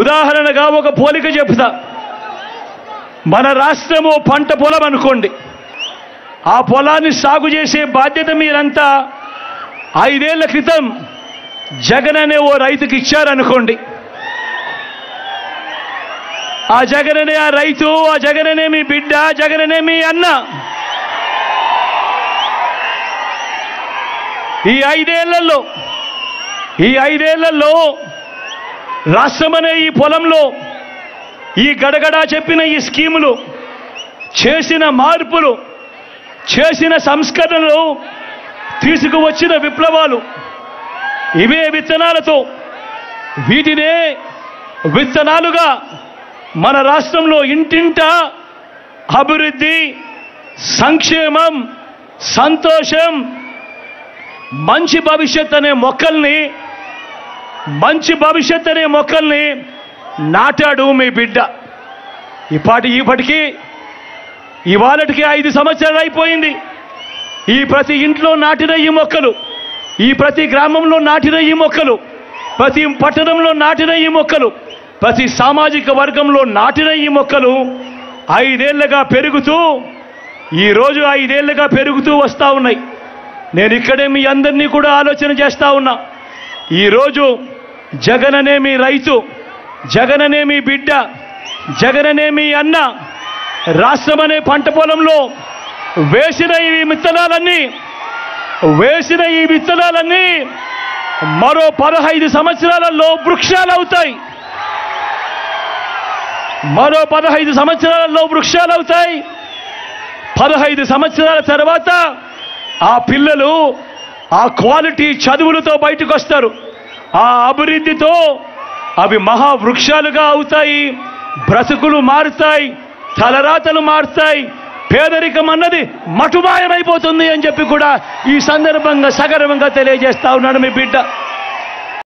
ఉదాహరణగా ఒక పోలిక చెప్తా. మన రాష్ట్రము పంట పొలం అనుకోండి. ఆ పొలాన్ని సాగు చేసే బాధ్యత మీరంతా 5 ఏళ్ల క్రితం జగన్ అనే ఓ రైతుకి ఇచ్చారనుకోండి. ఆ జగన్ అనే ఆ రైతు, ఆ జగన్ అనే మీ బిడ్డ, జగన్ అనే మీ అన్న ఈ 5 ఏళ్లలో రాష్ట్రం అనే ఈ పొలంలో ఈ గడగడా చెప్పిన ఈ స్కీములు, చేసిన మార్పులు, చేసిన సంస్కరణలు, తీసుకువచ్చిన విప్లవాలు, ఇవే విత్తనాలతో వీటినే విత్తనాలుగా మన రాష్ట్రంలో ఇంటింటా అభివృద్ధి, సంక్షేమం, సంతోషం, మంచి భవిష్యత్ అనే మొక్కల్ని నాటాడు మీ బిడ్డ. ఇప్పటికీ ఇవాళటికి 5 సంవత్సరాలు అయిపోయింది. ఈ ప్రతి ఇంట్లో నాటిన ఈ మొక్కలు, ఈ ప్రతి గ్రామంలో నాటిన ఈ మొక్కలు, ప్రతి పట్టణంలో నాటిన ఈ మొక్కలు, ప్రతి సామాజిక వర్గంలో నాటిన ఈ మొక్కలు 5 ఏళ్లుగా పెరుగుతూ, ఈరోజు 5 ఏళ్లుగా పెరుగుతూ వస్తూ ఉన్నాయి. నేను ఇక్కడే మీ అందరినీ కూడా ఆలోచన చేస్తూ ఉన్నా. ఈరోజు జగన్ అనే మీ రైతు, జగన్ అనే మీ బిడ్డ, జగన్ అనే మీ అన్న రాష్ట్రం అనే పంట పొలంలో వేసిన ఈ విత్తనాలన్నీ మరో 15 సంవత్సరాలలో వృక్షాలవుతాయి. మరో 15 సంవత్సరాలలో వృక్షాలవుతాయి. 15 సంవత్సరాల తర్వాత ఆ పిల్లలు ఆ క్వాలిటీ చదువులతో బయటకు వస్తారు. ఆ అభివృద్ధితో అవి మహావృక్షాలుగా అవుతాయి. బ్రతుకులు మారుతాయి, తలరాతలు మారుతాయి, పేదరికం అన్నది మటుమాయమైపోతుంది అని చెప్పి కూడా ఈ సందర్భంగా సగర్వంగా తెలియజేస్తా ఉన్నాడు మీ బిడ్డ.